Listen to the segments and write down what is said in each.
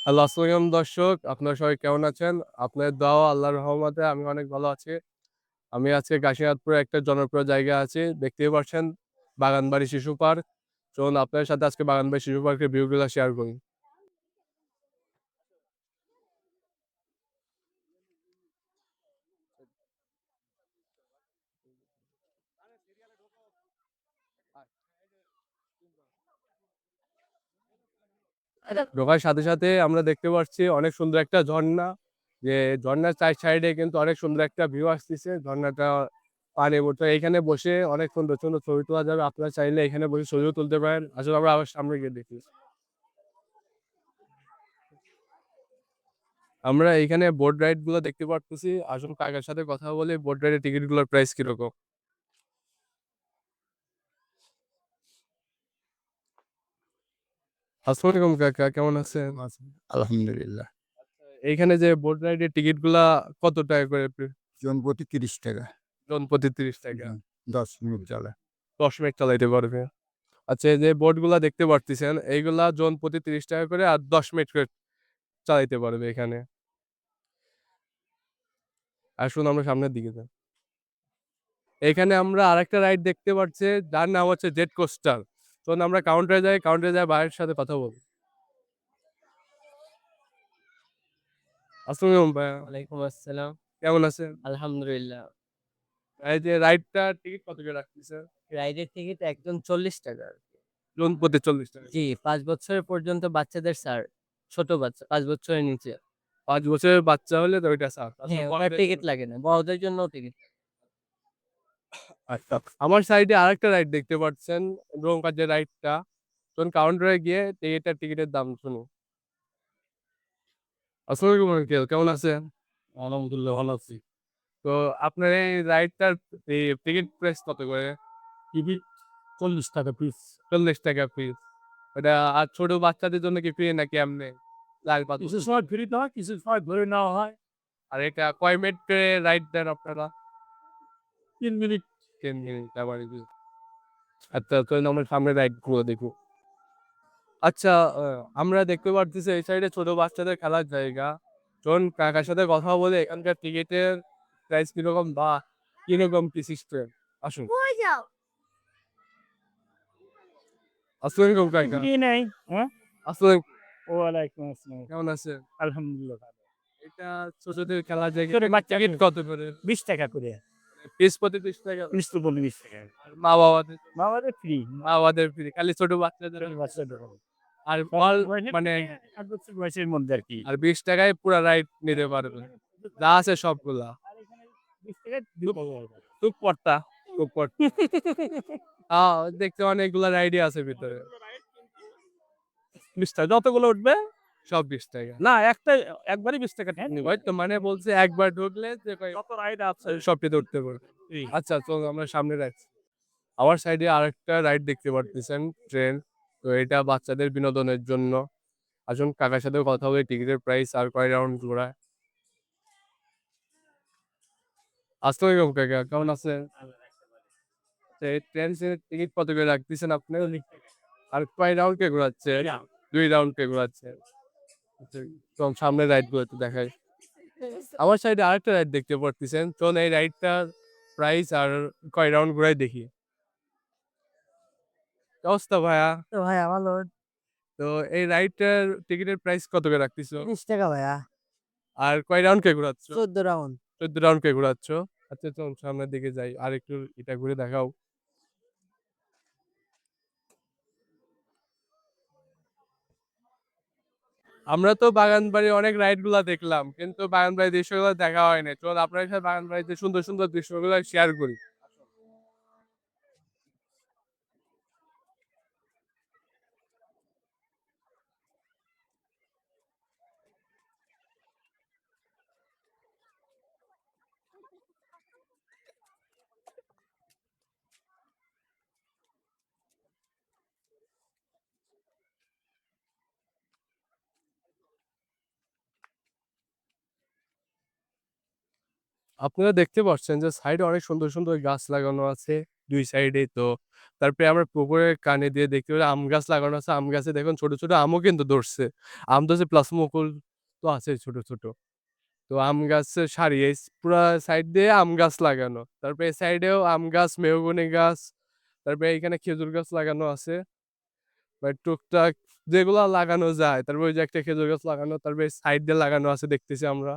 আসসালামু আলাইকুম দর্শক। আপনারা সবাই কেমন আছেন? আপনাদের দোয়া ও আল্লাহর রহমতে আমি অনেক ভালো আছি। আমি আজকে কাশিনাথপুরে একটা জনপ্রিয় জায়গায় আছি। দেখতেই পাচ্ছেন বাগানবাড়ি শিশু পার্ক। চলুন আপনাদের সাথে আজকে বাগানবাড়ি শিশু পার্কের ভিউ গুলা শেয়ার করি। ঢোকার সাথে, সাথে আমরা দেখতে পাচ্ছি অনেক সুন্দর একটা ঝর্ণা। যে ঝর্ণার সাইডে কিন্তু অনেক সুন্দর একটা ভিউ আসতিছে। ঝর্ণাটা পানি পড়ছে। এইখানে বসে অনেক সুন্দর, সুন্দর ছবি তোলা যাবে। আপনারা চাইলে এখানে বসে ছবিও তুলতে পারেন। আসলে আমরা আবার সামনে গিয়ে দেখি। আমরা এইখানে বোট রাইড গুলো দেখতে পারতেছি। আসুন কাকার সাথে কথা বলি বোট রাইডের টিকিট গুলোর প্রাইস কিরকম? আসসালামু আলাইকুম কাকা, কেমন আছেন? আচ্ছা, আলহামদুলিল্লাহ। এইখানে যে বোট রাইডের টিকিট গুলা কত টাকা করে জনপ্রতি ৳৩০ জন প্রতি ৳৩০? হুম, ১০ মিনিট চলে। ১০ মিনিট চালাইতে পারবে। আচ্ছা এই যে বোট গুলা দেখতে পারতেছেন এইগুলা জন প্রতি ৳৩০ করে আর ১০ মিনিট করে চালাইতে পারবে এখানে। আসুন আমরা সামনের দিকে যাই। এখানে আমরা আরেকটা রাইড দেখতে পাচ্ছি যার নাম হচ্ছে জেট কোস্টার। চলুন আমরা কাউন্টারে যাই, কাউন্টারে যাই ভাইয়ের সাথে কথা বলব। আসসালামু আলাইকুম ভাইয়া, ওয়ালাইকুম আসসালাম। কেমন আছেন? আলহামদুলিল্লাহ। এই যে রাইডটার টিকিট কত করে রাখতেছে? রাইডের টিকিট একজন ৳৪০ জন প্রতি ৳৪০। জি, ৫ বছরের পর্যন্ত বাচ্চাদের ছাড়। ছোট বাচ্চা ৫ বছরের নিচে। ৫ বছরের বাচ্চা হলে তো ওইটা ছাড়। আচ্ছা হ্যাঁ, ওনার বড়দের টিকিট জন্য? লাগে না। বড়দের জন্যও টিকিট। আচ্ছা। আমার সাইডে আরেকটা রাইড দেখতে পাচ্ছেন, নৌকার যে রাইডটা। চলুন কাউন্টারে গিয়ে টিকিটের দাম শুনি। আসসালামু আলাইকুম আঙ্কেল, কেমন আছেন? আলহামদুলিল্লাহ ভালো আছি। তো আপনার এই রাইডটার টিকিট প্রাইস কত করে? Ticket ৳৪০ piece. ৳৪০ পিস। ওটা আর ছোট বাচ্চাদের জন্য কি ফ্রি নাকি এমনি? কিছু সময় ফ্রি হয়, কিছু সময় ধরে নেওয়া হয়। আর এটা কয় মিনিট করে রাইড দেন আপনারা? ৩ মিনিট। ৩ মিনিট আবার আচ্ছা চলুন আমরা সামনের রাইড গুলো দেখব। আচ্ছা আমরা দেখতে পারতেছি এই সাইডে ছোট বাচ্চাদের খেলার জায়গা। চলুন কাকার সাথে কথা বলে এখানকার টিকিটের প্রাইস কিরকম বা কিরকম কি সিস্টেম? আসুন। আসসালামু আলাইকুম কাকা। ফ্রি নেই। হ্যাঁ? আসসালাম ওয়ালাইকুম আসসালাম। কেমন আছেন? আলহামদুলিল্লাহ ভালো। এটা ছোটদের খেলার জায়গা। ছোট বাচ্চাদের টিকিট কত করে? ৳20 করে। পিস প্রতি ৳৩০? পিস তো বলে ৳20 আর মা-বাবাদের? বাবাদের ফ্রি। মা-বাবাদের ফ্রি। খালি ছোট বাচ্চাদের ছোট বাচ্চাদের আর কম অল বয়সের মানে ৮ বছর বয়সের মধ্যে আরকি। আর ৳20 য় পুরা রাইড নিতে পারবে। যা আছে সবগুলা। আর এখানে ৳20 দুধ পাওয়া যায়। টুকপর্তা, টুকপর্তা। দেখতে অনেকগুলা রাইডই আছে ভিতরে। 20 টাকা যতগুলো উঠবে সব ৳20। না একটা একবারই ৳20 নিবে। ওই তো মানে বলছে একবার ঢুকলে যে যত রাইড আছে সবটিতে উঠতে পারবে। ফ্রি। আচ্ছা চলুন আমরা সামনে রাখছি। আমার সাইডে আরেকটা রাইড দেখতে পারতেছেন ট্রেন। তো এটা বাচ্চাদের বিনোদনের জন্য। আসুন কাকার সাথে কথা বলি টিকিটের প্রাইস আর কয় রাউন্ড ঘোরায়। আসসালামু আলাইকুম কাকা, কেমন আছেন? তো এই ট্রেন টিকিট কত করে রাখতেছেন আপনি? আর কয় রাউন্ড কে ঘোরাচ্ছে? ২ রাউন্ড কে ঘোরাচ্ছে। আচ্ছা, চলুন সামনের রাইড গুলো একটু দেখাই। আমার সাইডে আরেকটা রাইড দেখতে পারতেছেন। চলুন এই রাইডটার প্রাইস আর কয় রাউন্ড ঘুরাই দেখি। কি অবস্থা ভাইয়া? তো ভাইয়া ভালো। তো এই রাইডটার টিকিটের প্রাইস কত করে রাখতেছো? ৳৩০ ভাইয়া। আর কয় রাউন্ড কে ঘুরাচ্ছ? ১৪ রাউন্ড। ১৪ রাউন্ড কে ঘুরাচ্ছ? আচ্ছা চলুন সামনের দিকে যাই। আরেকটু এটা ঘুরে দেখাও। আমরা তো বাগানবাড়ির অনেক রাইড গুলা দেখলাম। কিন্তু বাগানবাড়ির দৃশ্যগুলো দেখা হয় নাই। চলুন আপনার সাথে বাগানবাড়িতে সুন্দর, সুন্দর দৃশ্যগুলো শেয়ার করি। আপনারা দেখতে পাচ্ছেন যে সাইডে অনেক সুন্দর, সুন্দর গাছ লাগানো আছে। 2 সাইডেই। তো তারপরে আমরা পুকুরের কানে দিয়ে দেখতে পেলাম আম গাছ লাগানো আছে। আম গাছে দেখুন ছোট, ছোট আমও কিন্তু ধরছে। আম ধরছে প্লাস মুকুল তো আছে ছোট, ছোট। তো আম গাছের সারি এই পুরা সাইড দিয়ে আম গাছ লাগানো। তারপরে এই সাইডেও আম গাছ, মেহগনি গাছ, তারপরে এইখানে খেজুর গাছ লাগানো আছে। টুকটাক যেগুলা লাগানো যায়। তারপরে ওই যে একটা খেজুর গাছ লাগানো, তারপরে সাইড দিয়ে লাগানো আছে দেখতেছি আমরা।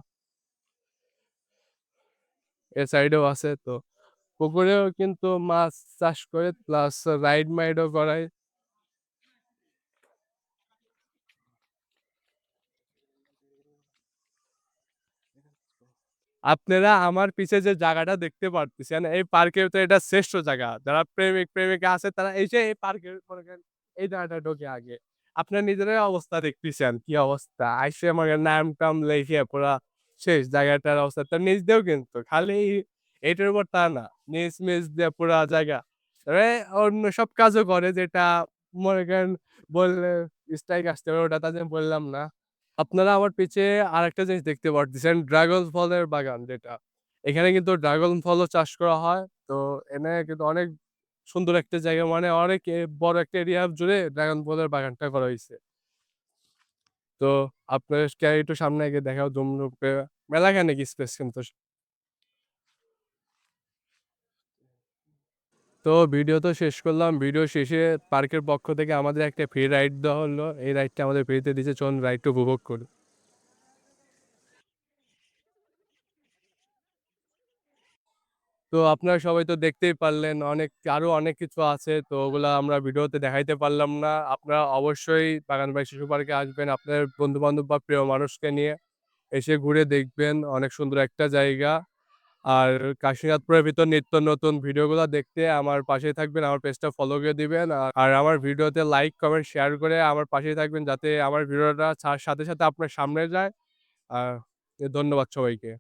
এ সাইডেও আছে তো। পুকুরেও কিন্তু মাছ চাষ করে প্লাস রাইড-মাইডও করায়। আপনারা আমার পিছে যে জায়গাটা দেখতে পারতেছেন, এই পার্কের তো এটা শ্রেষ্ঠ জায়গা। যারা প্রেমিক-প্রেমিকা আছে তারা এসে এই পার্কের মনে করেন এই জায়গাটায় ঢোকে আগে। আপনারা নিজেরাই অবস্থা দেখতেছেন কি অবস্থা। আইসে মনে করেন নাম-টাম লেখে পুরা শেষ জায়গাটার অবস্থা। তো নিচ দিয়েও কিন্তু খালি এটার উপর তা না। নিচ দিয়ে পুরা জায়গা। তবে অন্য সব কাজও করে যেটা মনে করেন বললে স্ট্রাইক আসতে পারে ওটা তাদের বললাম না। আপনারা আমার পিছে আরেকটা জিনিস দেখতে পারতেছেন, ড্রাগন ফলের বাগান যেটা। এখানে কিন্তু ড্রাগন ফলও চাষ করা হয়। তো এখানে কিন্তু অনেক সুন্দর একটা জায়গা মানে অনেক বড় একটা এরিয়া জুড়ে ড্রাগন ফলের বাগানটা করা হইছে। তো আপনাদেরকে একটু সামনে গিয়ে দেখাও জুম করে মেলাখানেক স্পেস কিন্তু। তো ভিডিও তো শেষ করলাম। ভিডিও শেষে পার্কের পক্ষ থেকে আমাদের একটা ফ্রি রাইড দেওয়া হলো। এই রাইডটা আমাদের ফ্রিতে দিছে। চলুন রাইডটা উপভোগ করি। তো আপনারা সবাই তো দেখতেই পারলেন আরো অনেক কিছু আছে। তো ওগুলা আমরা ভিডিওতে দেখাইতে পারলাম না। আপনারা অবশ্যই বাগানবাড়ি শিশু পার্কে আসবেন আপনাদের বন্ধু-বান্ধব বা প্রিয় মানুষকে নিয়ে। এসে ঘুরে দেখবেন অনেক সুন্দর একটা জায়গা। আর কাশীনাথপুরের ভিতর নিত্য নতুন ভিডিওগুলা দেখতে আমার পাশেই থাকবেন। আমার পেজটা ফলো করে দিবেন। আর আমার ভিডিওতে লাইক, কমেন্ট, শেয়ার করে আমার পাশেই থাকবেন যাতে আমার ভিডিওটা সাথে, সাথে আপনার সামনে যায়। আ ধন্যবাদ সবাইকে।